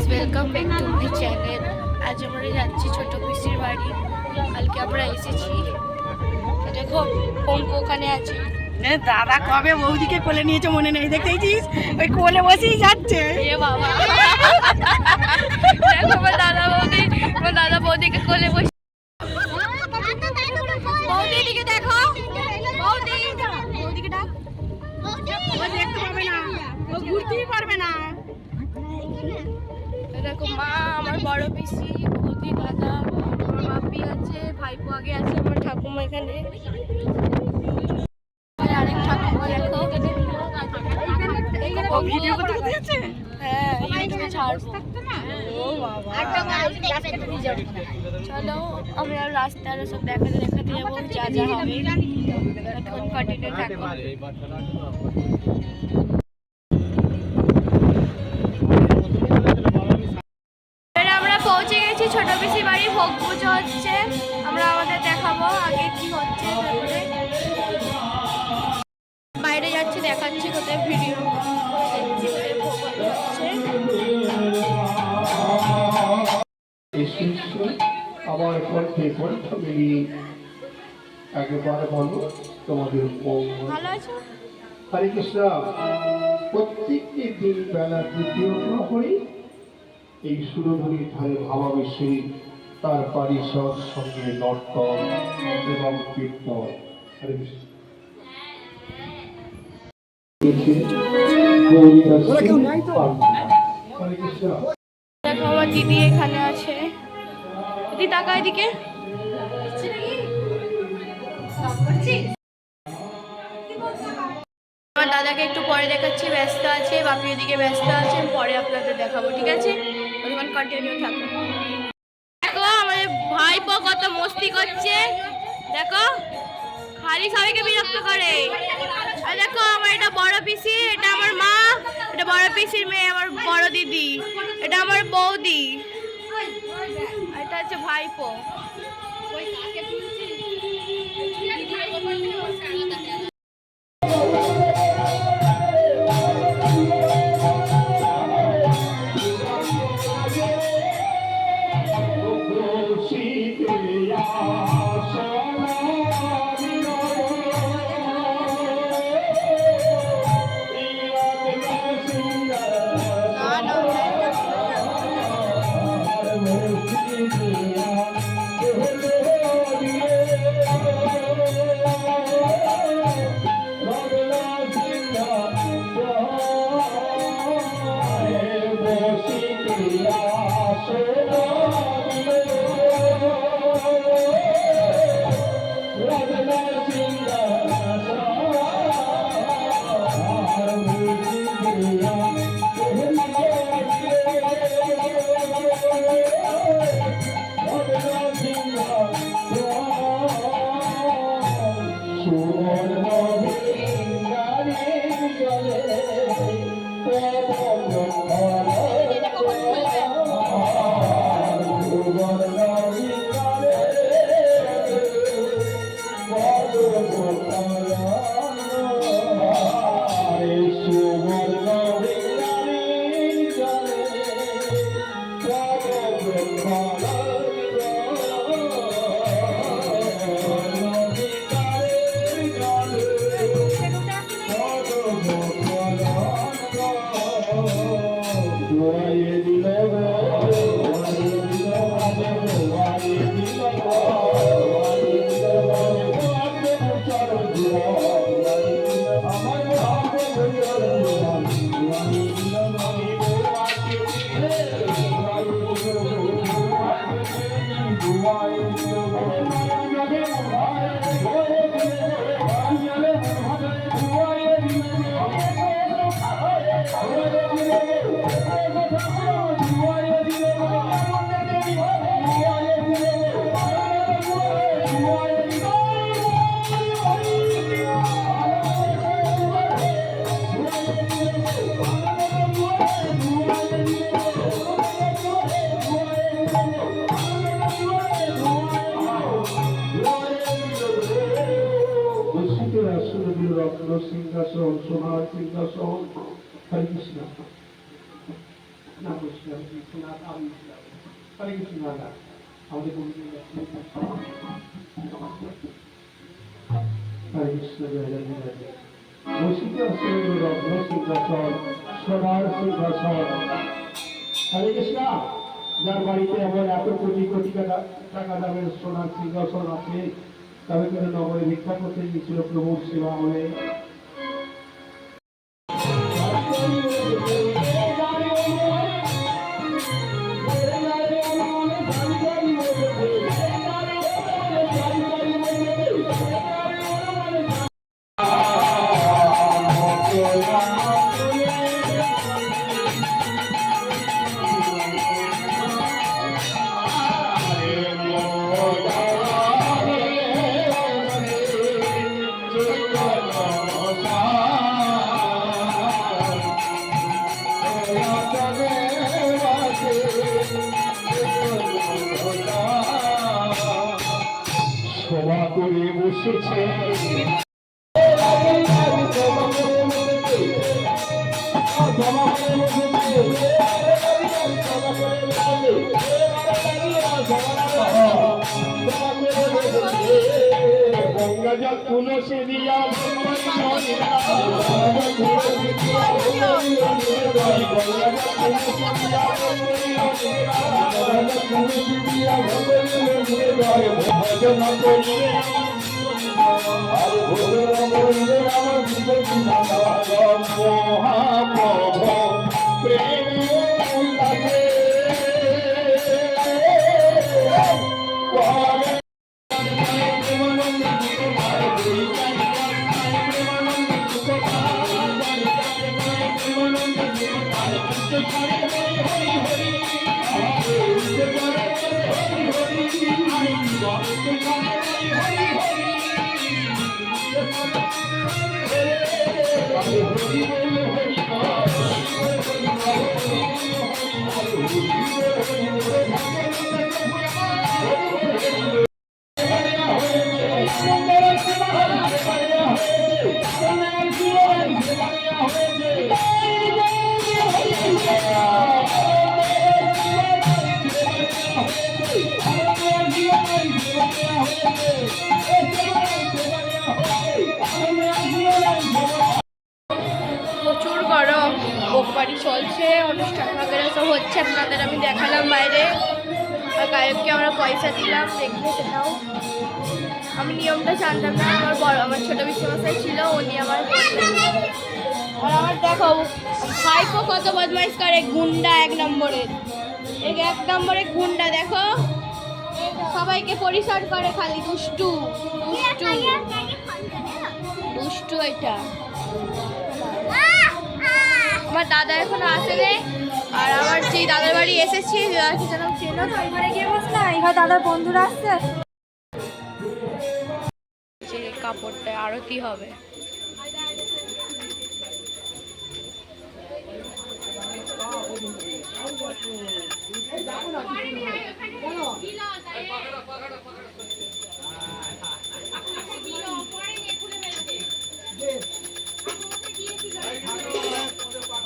Welcome back to my channel. আজ আমরা যাচ্ছি ছোট পিসির বাড়ি। কালকে আমরা এসেছি, দেখো পঙ্কু ওখানে আছে। দাদা কবে বৌদিকে কোলে নিয়েছে মনে নেই, দেখতেছিস ওই কোলে বসেই যাচ্ছে। এ বাবা, দেখো আমার দাদা বৌদিকে কোলে বসে। বৌদি দিকে দেখো, বৌদিকে ডাক। দেখতে পাবে না, ও ঘুরতেই পারবে না। দেখো মা, আমার বড় পিসি, বৌদি, দাদা, আমার বাপি আছে, ভাইপো আগে আছে, আমার ঠাকুমা এখানে, আরেক ঠাকুমা দেখো। ও ভিডিও করতে যাচ্ছে। হ্যাঁ, ইউটিউবে ছাড়বো। ও বাবা, চলো আমরা রাস্তার সব দেখাতে যাবো, যা যা হবে এখন কন্টিনিউ থাকবো। আমরা পৌঁছে গেছি ছোট পিসি বাড়ি, ভোগ পুজো হচ্ছে, আমরা আমাদের দেখাবো আগে কি হচ্ছে। তারপরে বাইরে যাচ্ছি, দেখাচ্ছি কোথায় ভিডিও হচ্ছে। আমার কণ্ঠে কণ্ঠ মিলিয়ে একেবারে বলো তোমাদের ভালো আছো? হরে কৃষ্ণ। প্রত্যেকটি দিন বেলা দ্বিতীয় প্রহরে এই সুরধুরির ধারে ভাবাবেশে তার পারিষদ সঙ্গে নর্তন এবং কীর্তন। হরে কৃষ্ণ। হরে কৃষ্ণ। দেখো আমার দিদি এখানে আছে, দিদি টাকা এদিকে। আমার দাদাকে একটু পরে দেখাচ্ছি, ব্যস্ত আছে, বাপি ওদিকে ব্যস্ত আছে, পরে আপনাদের দেখাবো, ঠিক আছে? ওখানে কন্টিনিউ থাকুন। দেখো আমাদের ভাইপো কত মস্তি করছে, দেখো খালি সবাইকে বিরক্ত করে। আর দেখো আমার এটা বড় পিসি, এটা আমার মা, এটা বড় পিসির মেয়ে আমার বড় দিদি, এটা আমার বৌদি, এটা হচ্ছে ভাইপো। রত্ন সিংহাসন, সোনার সিংহাসন। হরে কৃষ্ণ। না কৃষ্ণ হরে কৃষ্ণ আমি হরে কৃষ্ণ রাধা আমাদের হরে কৃষ্ণ জয় জয় জয় জয় বৈশিষ্ট্য শ্রেণীর রত্ন সিংহাসন সোনার সিংহাসন হরে কৃষ্ণ যার বাড়িতে এমন এত কোটি কোটি টাকা দামের সোনার সিংহাসন আছে তবে কিন্তু নগরে ভিক্ষা করতে গিয়েছিল প্রভুর সেবা হয়ে সভা করে বসেছে গঙ্গাজল তুলসী দিয়া প্রচুর গরম বোকবাড়ি চলছে অনুষ্ঠান वगैरह সব হচ্ছে আপনাদের আমি দেখালাম বাইরে আর গায়ককে আমরা পয়সা দিলাম দেখলে সেটাও আমি নিয়মটা জানতাম না আমার ছোট বিশ্বমশাই ছিল উনি আমার আর আমার দেখো ভাইপো কত বদমাইশ করে গুন্ডা এক নম্বরের এক নম্বরে গুন্ডা দেখো সবাইকে পরিষ্কার করে খালি দুষ্টু দুষ্টু দুষ্টু এটা আমার দাদা এখনো আসেনি আর আমার যে দাদার বাড়ি এসেছি কি যেন চেনো তো এখানে গিয়ে বসলাম এখানে দাদার বন্ধুরা আসছে যে কাপড়টা আরতি হবে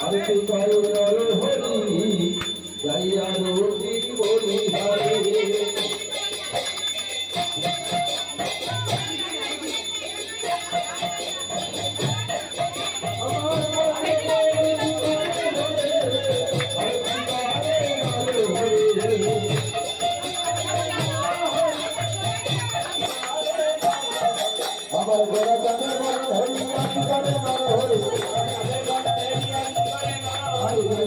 আরতি করো হরি যাইয়া রোটি বলি হরে আমার গোরা কানে হরি হরি হরি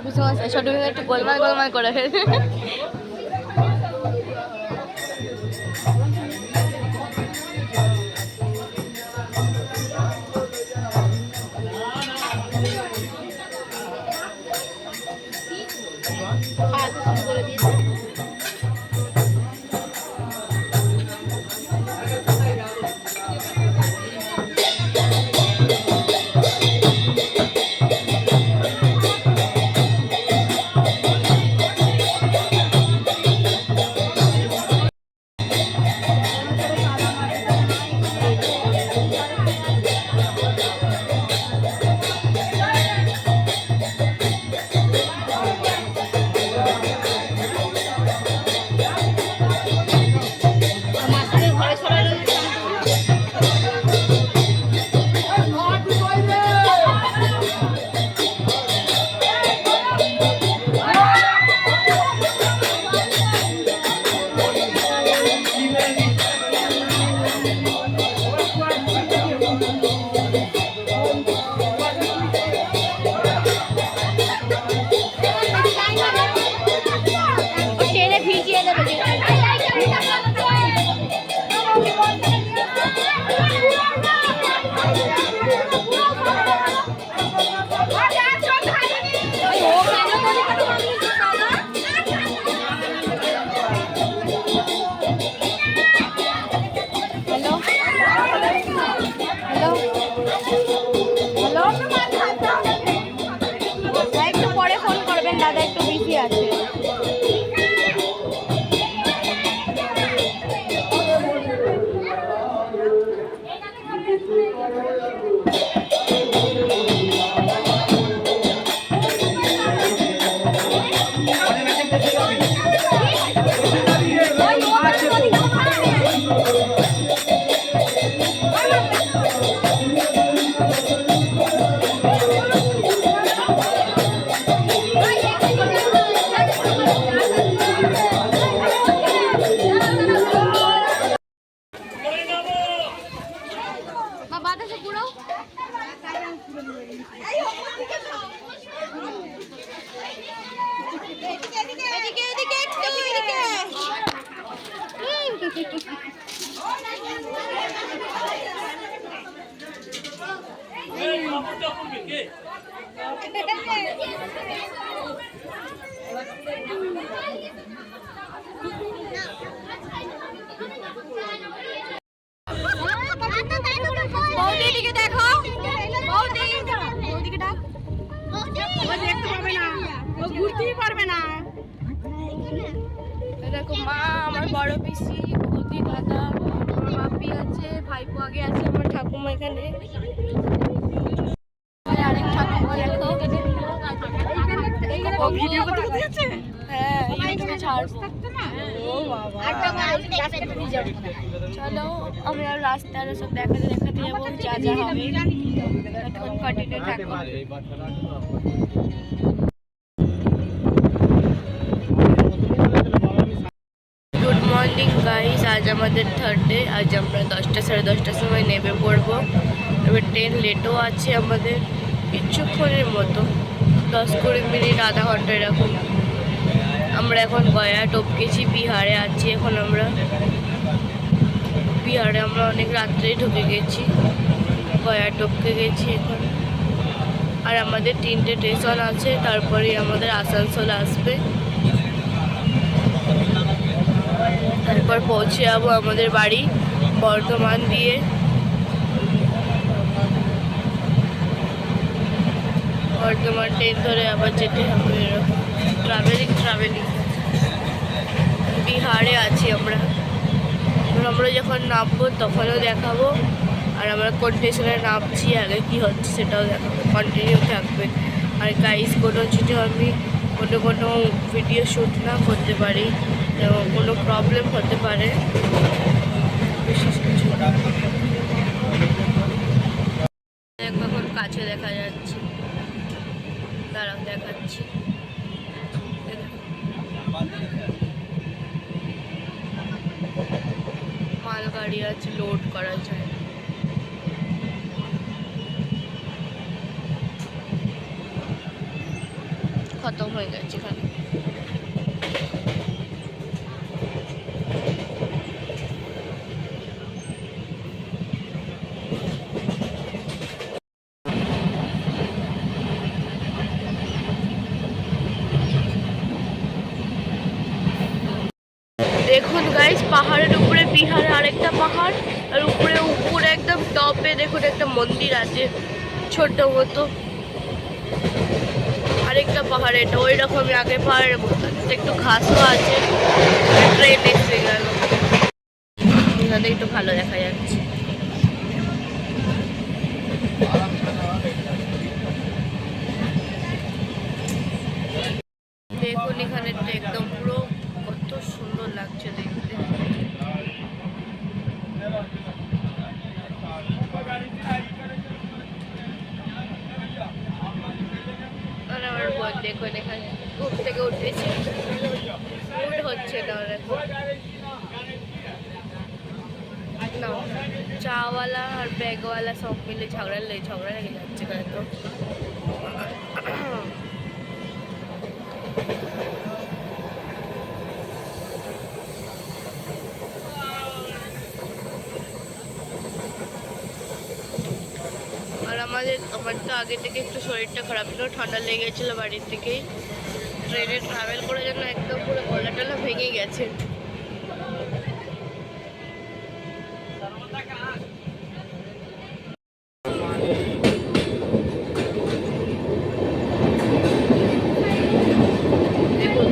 পিছনে ছোট একটু গোলমাল গোলমাল করে টেনে ভিজিয়ে দেবে একটু পরে ফোন করবেন, দাদা একটু বিজি আছে। বাতাসে পুরো বৌদিকে দেখো, বৌদিকে ডাক, দেখতে পাবে না, ও ঘুরতেই পারবে না। দেখো মা, আমার বড় পিসি, বৌদি, দাদা, আমার বাপি আছে, ভাইপো আগে আছে, আমার ঠাকুমা এখানে, আরেক ঠাকুমা দেখো। ও ভিডিও করতে করতে যাচ্ছে। হ্যাঁ, ইউটিউবে ছাড়বো। ও বাবা, চলো আমরা রাস্তার সব দেখাতে দেখাতে যাবো, যা যা হবে তখন কন্টিনিউ থাকবো। গুড মর্নিং গাইস, আজ আমাদের থার্ড ডে। আজ আমরা 10টা সাড়ে 10টার সময় নেমে পড়বো। এবার ট্রেন লেটও আছে আমাদের কিছুক্ষণের মতো, 10-20 মিনিট, আধা ঘন্টা এরকম। আমরা এখন গয়া টপকেছি, বিহারে আছি এখন আমরা। বিহারে আমরা অনেক রাত্রেই ঢুকে গেছি, গয়া টপকে গেছি এখন। আর আমাদের 3টে স্টেশন আছে, তারপরে আমাদের আসানসোল আসবে, তারপর পৌঁছে যাবো আমাদের বাড়ি বর্ধমান দিয়ে। বর্ধমান ট্রেন ধরে আবার যেতে হবে, এরকম ট্রাভেলিং। বিহারে আছি আমরা। আমরা যখন নামবো তখনও দেখাবো, আর আমরা কোন স্টেশনে নামছি, আগে কী হচ্ছে সেটাও দেখাবো। কন্টিনিউ থাকবে। আর গাইস, কোনো যদি আমি কোনো ভিডিও শ্যুট না করতে পারি, কোনো প্রবলেম হতে পারে, বিশেষ কিছু। এখন কাছে দেখা যাচ্ছে, দাঁড়াও দেখাচ্ছি। মালগাড়ি আছে, লোড করা যায়। খতম হয়ে গেছে এখানে। দেখুন গাইস, পাহাড়ের উপরে বিহারে আরেকটা পাহাড়, আর উপরে উপরে একদম টপে দেখুন একটা মন্দির আছে ছোট মতো। আরেকটা পাহাড়, এটা ওই রকমই আগে পাহাড়ের মতো, একটু ঘাসও আছে। ট্রেন এসে গেল, এখানে একটু ভালো দেখা যাচ্ছে। দেখুন এখানে একদম পুরো কত সুন্দর লাগছে দেখতে। আর আমার বোন দেখুন এখানে ঘুম থেকে উঠেছে, উঠ হচ্ছে না না, চাওয়ালা আর ব্যাগওয়ালা সব মিলে ঝগড়া লেগে যাচ্ছে তো। আর আমার তো আগে থেকে একটু শরীরটা খারাপ ছিল, ঠান্ডা লেগেছিল বাড়ির থেকেই। ট্রেনে ট্রাভেল করে যেন একদম পুরো গলা টলা ভেঙে গেছে। দেখুন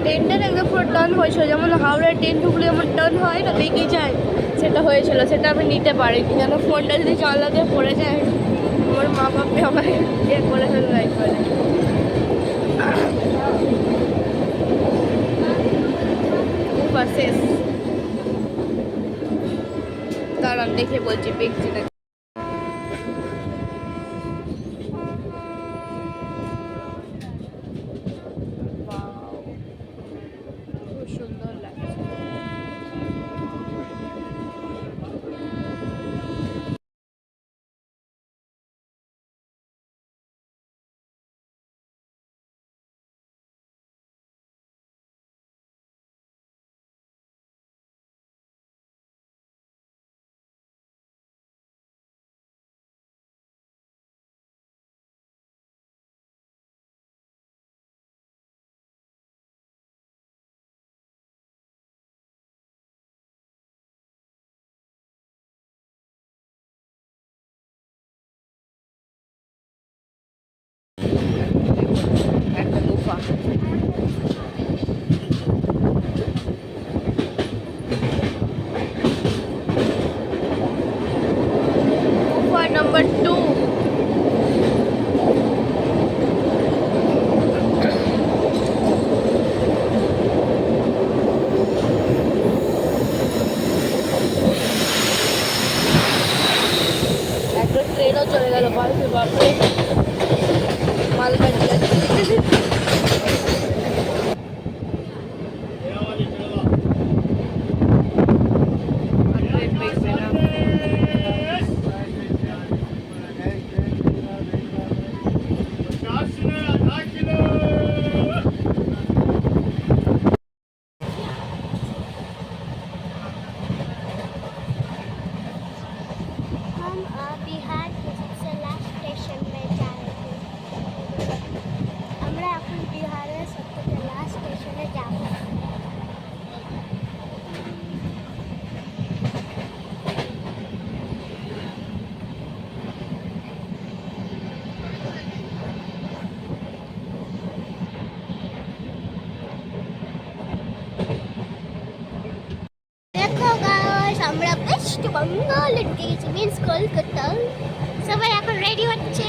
ট্রেনটা একদম পুরো টার্ন হয়েছিল, যেমন হাওড়ার ট্রেন ঢুকলে যেমন টার্ন হয় না, বেঁকে যায়, সেটা হয়েছিল। সেটা আমি নিতে পারিনি, যেন ফোনটা যদি জানলা দিয়ে পড়ে যায়, আমার মা বাপে আমাকে ইয়ে করে ফেলবে একবারে। শেষ, দাঁড়ান দেখে বলছি বেঁকছে না। খুব সুন্দর লাগছে। একটা গুফা, গুফা নাম্বার 2। একটা ট্রেনও চলে গেল, বাপরে মালগাড়ি যাচ্ছে। बिहार के सबसे लास्ट स्टेशन में जा रहे थे। আমরা এখন বিহারের সবথেকে লাস্ট স্টেশনে যাব। দেখো গাইস, আমরা ওয়েস্ট বেঙ্গলে ঢুকেছি, মিন্স কলকাতা। সবাই এখন রেডি হচ্ছে।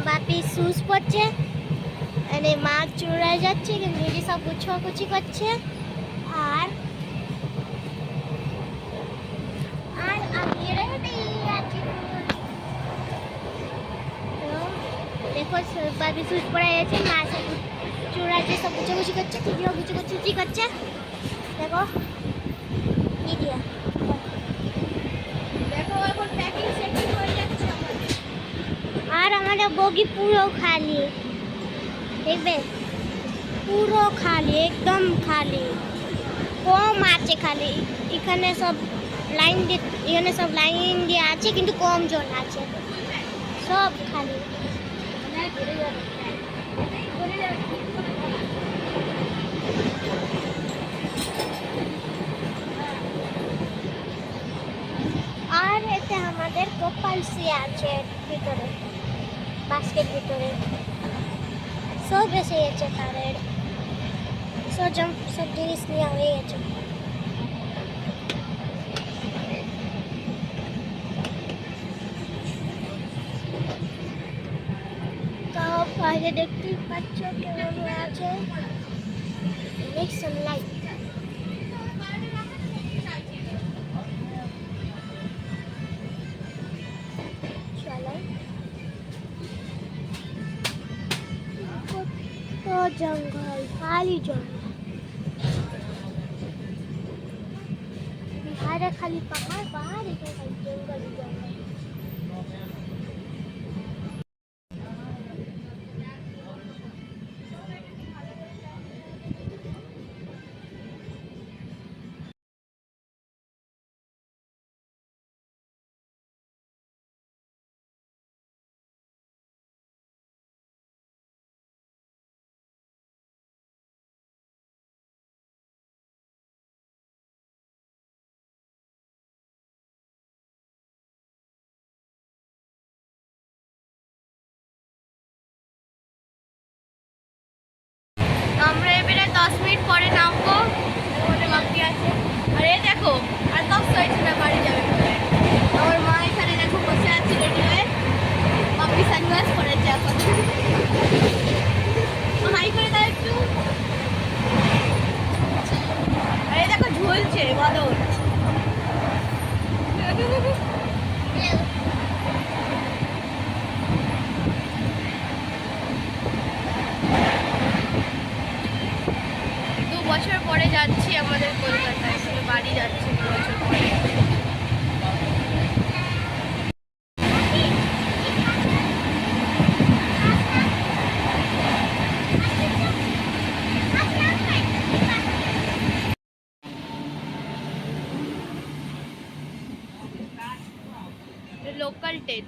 বাপি শুজ পরছে, মানে মা চুড়ায় যাচ্ছে, কিন্তু দিদি সব গুছাগুছি করছে। আর আমি রেডি আছি। দেখো বাপি শুজ পরে গেছে, মা সব চুড়াচ্ছে, সব গুছাগুছি করছে, দিদিও গুছাগুছি করছে। দেখো দিয়া দেখো এখন প্যাকিং সেটিং হয়ে যাচ্ছে আমাদের। আর আমাদের বগি পুরো খালি দেখবে পুরো খালি একদম খালি কম আছে খালি এখানে সব লাইন দিয়ে আছে কিন্তু কম জন আছে সব খালি আর এতে আমাদের কপাল সি আছে ভিতরে বাস্কেট ভিতরে সব এসে গেছে তাদের সব জিনিস নেওয়া হয়ে গেছে তো বাইরে দেখতেই পাচ্ছ কেমন আছে মেক সাম লাইট চলো কত জঙ্গল খালি জঙ্গল बिहार खाली पहाड़ पहाड़ है खाली जंगल ही जंगल আমরা এবারে 10 মিনিট পরে নামবো ওখানে বাকি আছে আর এই দেখো আর 10 হয়েছে না বাড়ি যাবে বলে আমার মা এখানে দেখো বসে আছে রেডি হয়ে বাপি সানগ্লাস পরেছে এখন হাই করে দাও একটু আর এই দেখো ঝুলছে বাদর বছর পরে যাচ্ছি আমাদের কলকাতায় বাড়ি যাচ্ছি 2 বছর পরে লোকাল ট্রেন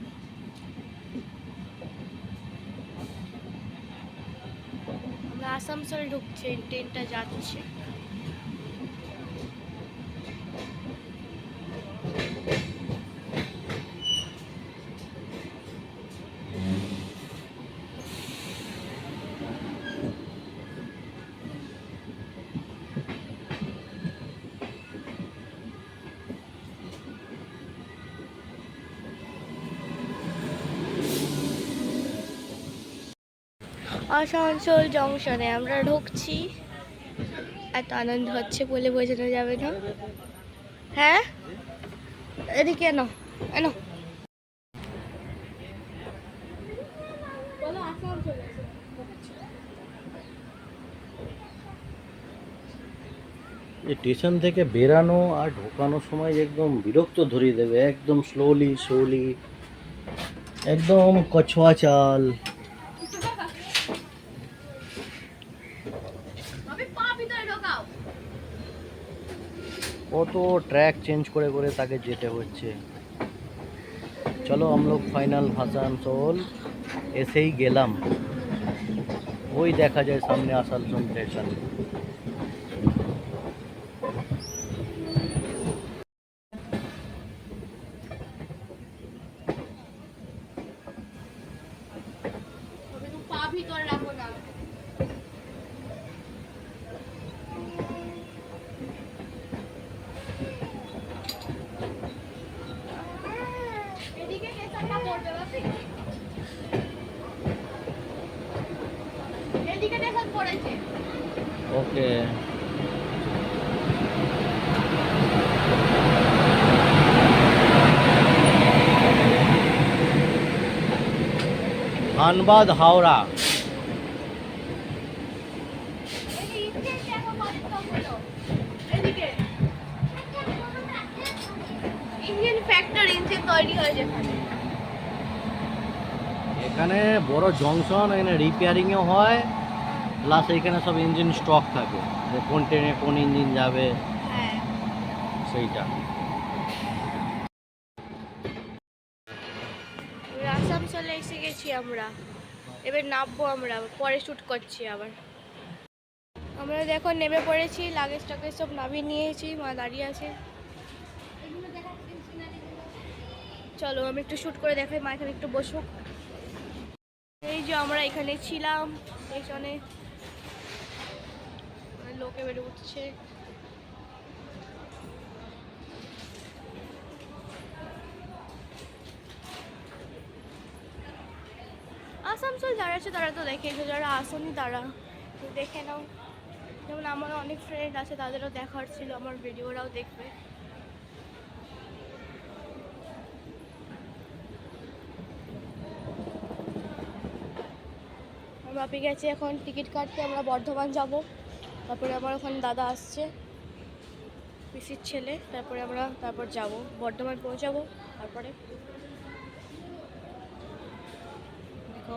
আসানসোল ঢুকছে ট্রেনটা যাচ্ছে আসানসোল জংশনে আমরা ঢুকছি এত আনন্দ হচ্ছে বলে বোঝানো যাবে না হ্যাঁ এদিকে এনো এনো স্টেশন থেকে বেরানো আর ঢোকানোর সময় একদম বিরক্ত ধরিয়ে দেবে একদম স্লোলি একদম কছোয়া চাল কত ট্র্যাক চেঞ্জ করে করে তাকে যেতে হচ্ছে চলো हम लोग फाइनल आसानसोल এসেই গেলাম ওই দেখা যায় সামনে আসানসোল স্টেশন ওকে ধানবাদ হাওড়া তৈরি হয় যেখানে। এখানে বড় জংশন, এখানে রিপেয়ারিংও হয়, প্লাস এখানে সব ইঞ্জিন স্টক থাকে, যে কোন ট্রেনে কোন ইঞ্জিন যাবে হ্যাঁ সেইটা। আসানসোলে এসে গেছি আমরা, এবার নামবো আমরা, পরে শ্যুট করছি আবার। আমরা দেখো নেমে পড়েছি, লাগেজ টাগেজ সব নামিয়ে নিয়েছি, মা দাঁড়িয়ে আছে। চলো আমি একটু শ্যুট করে দেখাই, মা এখানে একটু বসুক। এই যে আমরা এখানে ছিলাম স্টেশনে, লোকে বেড়ে উঠছে। আসানসোল যারা আছে তারা তো দেখেছো, যারা আসেনি তারা তো দেখে নাও। যেমন আমার অনেক ফ্রেন্ড আছে, তাদেরও দেখার ছিল, আমার ভিডিওরাও দেখবে। বাপি গেছে এখন টিকিট কাটতে, আমরা বর্ধমান যাব, তারপরে আমার ওখানে দাদা আসছে পিসির ছেলে, তারপরে আমরা যাব বর্ধমান পৌঁছাবো। তারপরে দেখো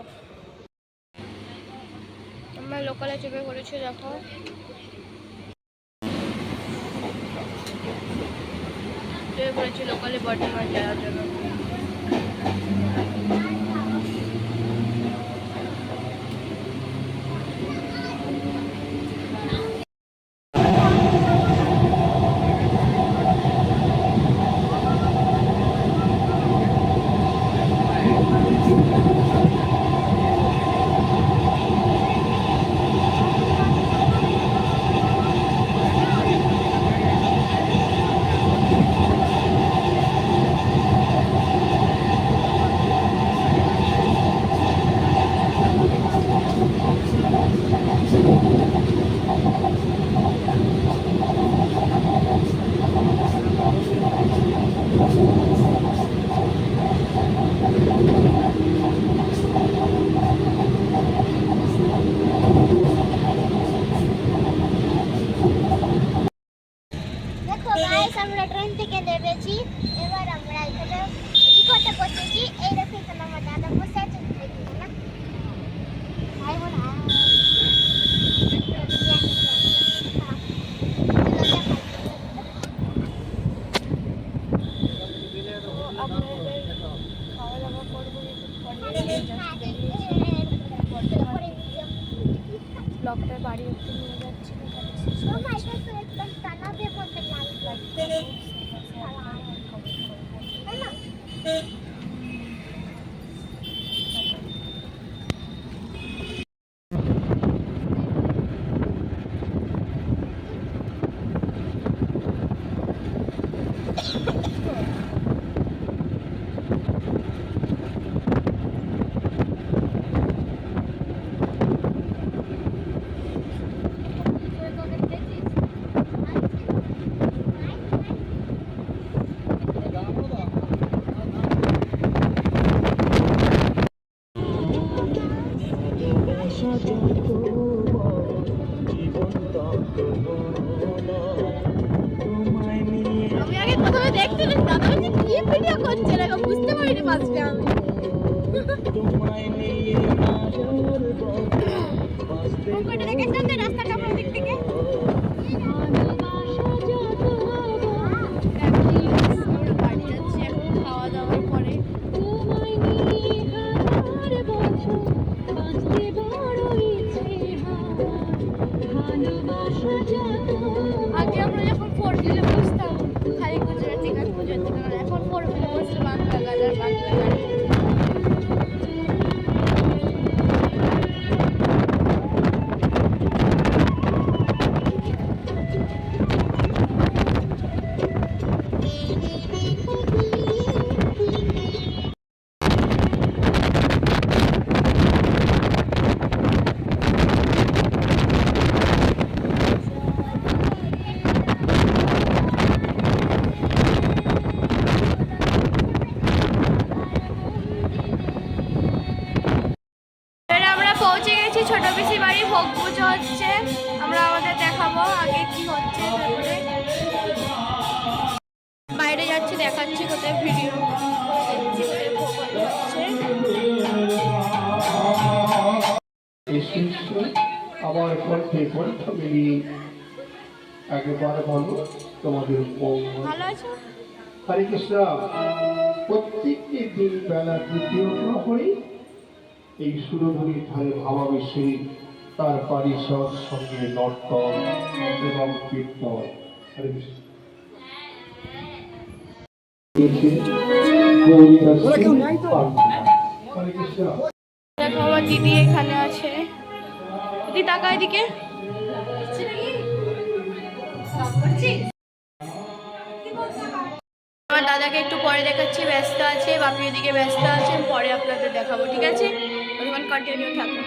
আমরা লোকালে চেপে পড়েছি, দেখো চেপে পড়েছি লোকালে বর্ধমান যাওয়ার জন্য। দেখো গাইস, আমরা ট্রেন থেকে নেমেছি, এবার আমরা এখানে রিকোতে বসেছি। এই দেখো এখানে আমার দাদা বসে আছে, দেখি না ভাই বোন। ব্লগটা বাড়ি একটু নিয়ে যাচ্ছি। আমি আগে প্রথমে দেখতে দাদা হচ্ছে কি ভিডিও করছে, এরকম বুঝতে পারিনি ফার্স্টে আমি। কোনটা দেখেছেন যে রাস্তাটা আপনার দিক থেকে? আমরা বাড়ি যাচ্ছি এখন খাওয়া দাওয়ার পরে। আগে আমরা যখন 4 হুইলে বসতাম খালি গুজরাটি গান, এখন 4 হুইলে বসলে বাংলা গান আর বাংলা গান। পৌঁছে গেছি ছোট পিসি বাড়ি, ভোগ পুজো হচ্ছে, আমরা আমাদের দেখাবো আগে কি হচ্ছে। তারপরে বাইরে যাচ্ছি, দেখাচ্ছি কোথায় ভিডিও। কণ্ঠে কণ্ঠ মিলিয়ে একবার বলো তোমাদের মঙ্গল। ভালো আছো? হরে কৃষ্ণ। প্রত্যেকটি দিন বেলা তৃতীয় প্রহরে এই সুরধুনির ধারে ভাবাবেশে তার পারিষদ সঙ্গে নর্তন এবং কীর্তন। হরে কৃষ্ণ। হরে কৃষ্ণ। দেখো আমার দিদি এখানে আছে। দিদি টাকা এদিকে। আমার দাদাকে একটু পরে দেখাচ্ছি, ব্যস্ত আছে, বাপি ওদিকে ব্যস্ত আছে, পরে আপনাদের দেখাবো, ঠিক আছে? ততক্ষণ কন্টিনিউ থাকুন।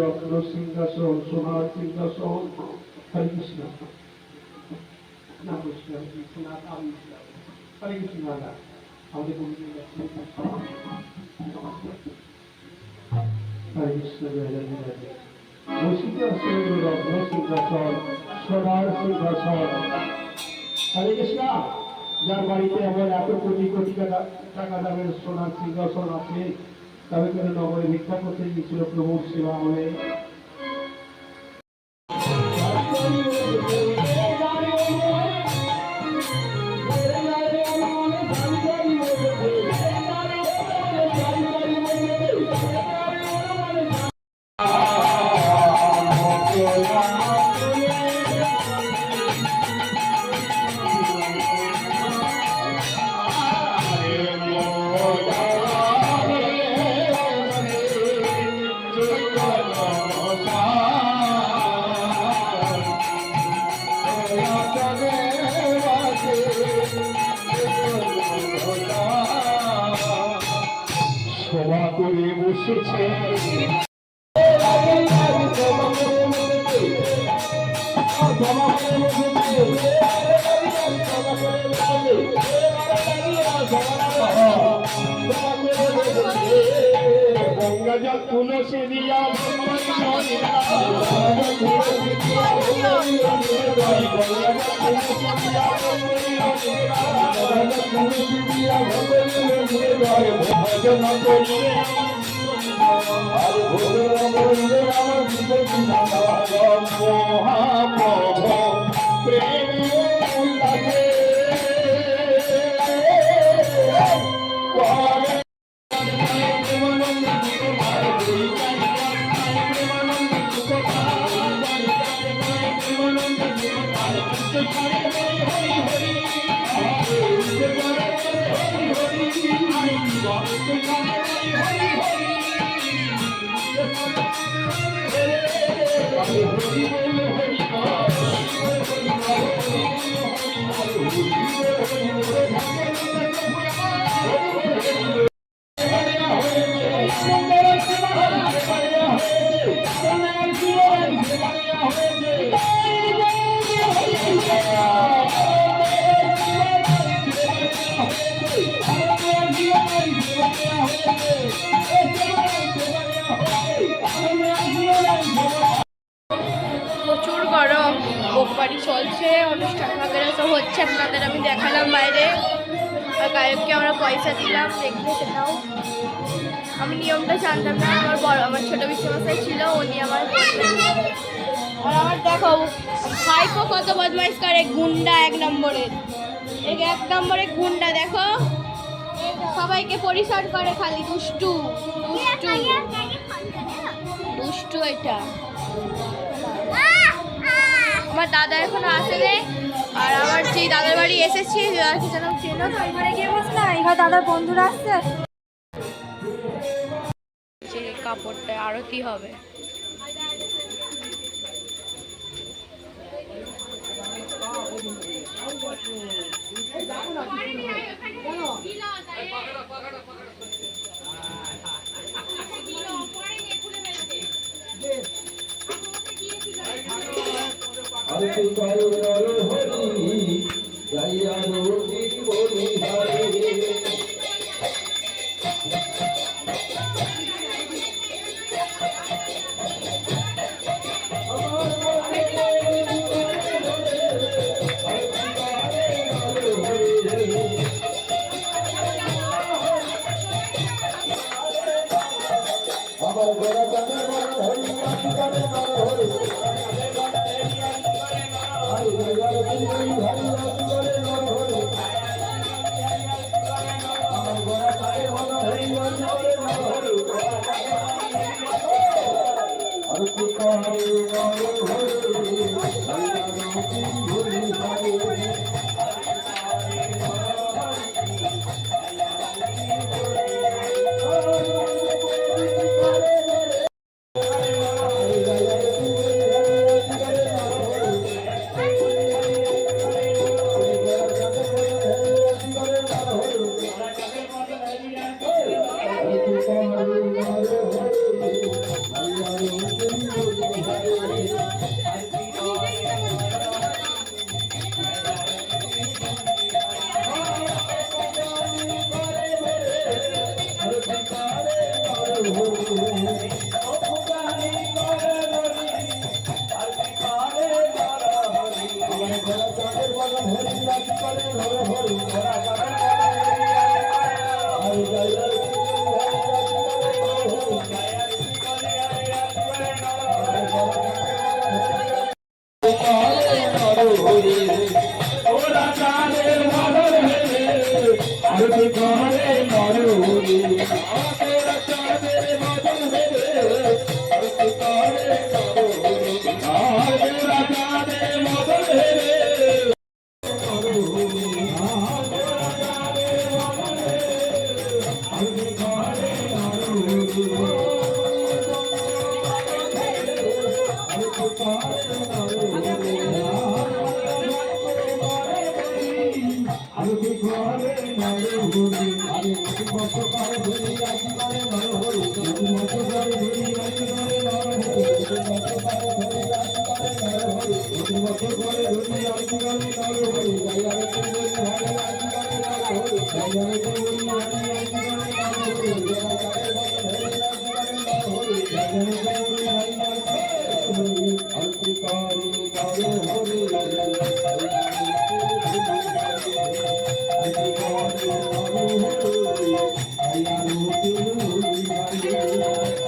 রত্ন সিংহাসন, সোনার সিংহাসন। হরে কৃষ্ণ। না কৃষ্ণ বিশ্বনাথ আমি হরে কৃষ্ণ। দাদা আমাদের হরে কৃষ্ণ। বসিতে আসলে রত্ন সিংহাসন, সোনার সিংহাসন। হরে কৃষ্ণ। যার বাড়িতে এমন এত কোটি কোটি টাকা দামের সোনার সিংহাসন আছে, তবে কেন নগরে ভিক্ষা করতে গিয়েছিল প্রভুর সেবা হলে। সভা করে বসেছে গঙ্গা জল তুলসী দিয়া ভজন করিলে আর ভোরে মরে আমার জীবন মহাপ্রভ প্রেমে উল্লাসে প্রচুর গরম, বোকবাড়ি চলছে, অনুষ্ঠান वगैरह সব হচ্ছে, আপনাদের আমি দেখালাম বাইরে। আর গায়ককে আমরা পয়সা দিলাম, দেখলে সেটাও। আমি নিয়মটা জানতাম না, আমার ছোট বিশ্বমশাই ছিল, উনি আমার বললেন। আর আমার দেখো ভাইপো কত বদমাইশ করে, গুন্ডা এক নম্বরের, এক নম্বরের গুন্ডা। দেখো সবাইকে পরিষ্কার করে, খালি দুষ্টু দুষ্টু দুষ্টু। এটা আমার দাদা এখনো আসেনি, আর আমার যে দাদার বাড়ি এসেছি কি যেন চেনো, ঘরে গিয়ে বসলাম, এবার দাদার বন্ধুরা আসছে। যে কাপড়টা আরতি হবে, আরতি করো নর হরি যাইয়া রোগীর বলিহারে আমার গোরা জানে নর হরি আরতি করে নর হরি Hare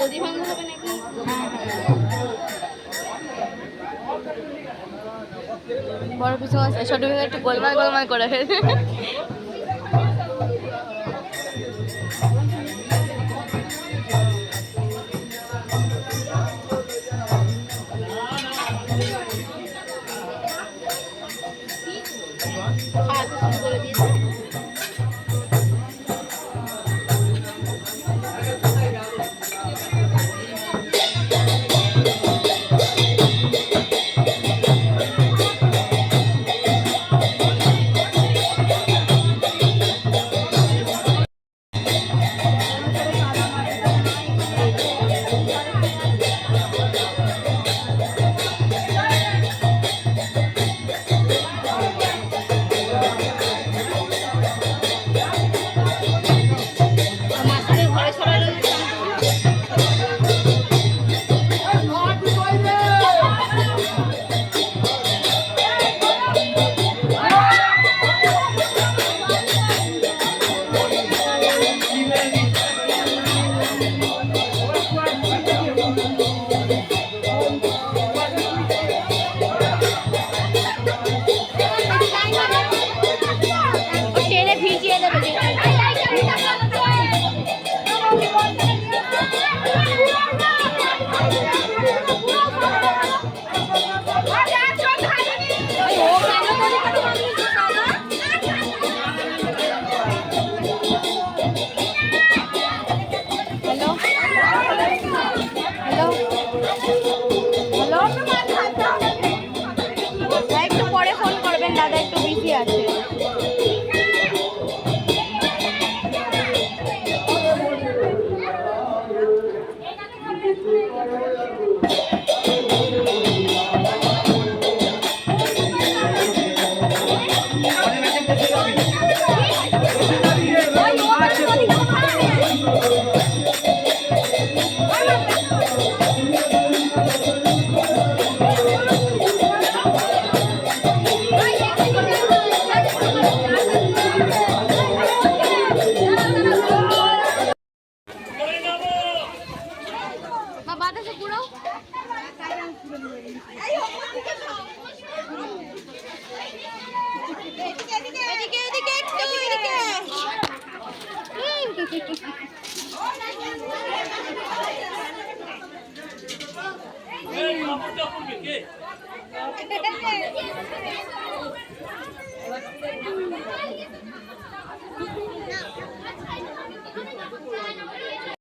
প্রদীপ ভাঙা হবে নাকি? বড় পিছু আছে, ছোট পিছু একটু গোলমাল গোলমাল করে ফেলবে। টেনে ভিজিয়ে দেবে। হ্যালো হ্যালো হ্যালো, একটু পরে ফোন করবেন দাদা, একটু বিজি আছে। বাতাসে পুরো এদিকে এদিকে একটু এদিকে। না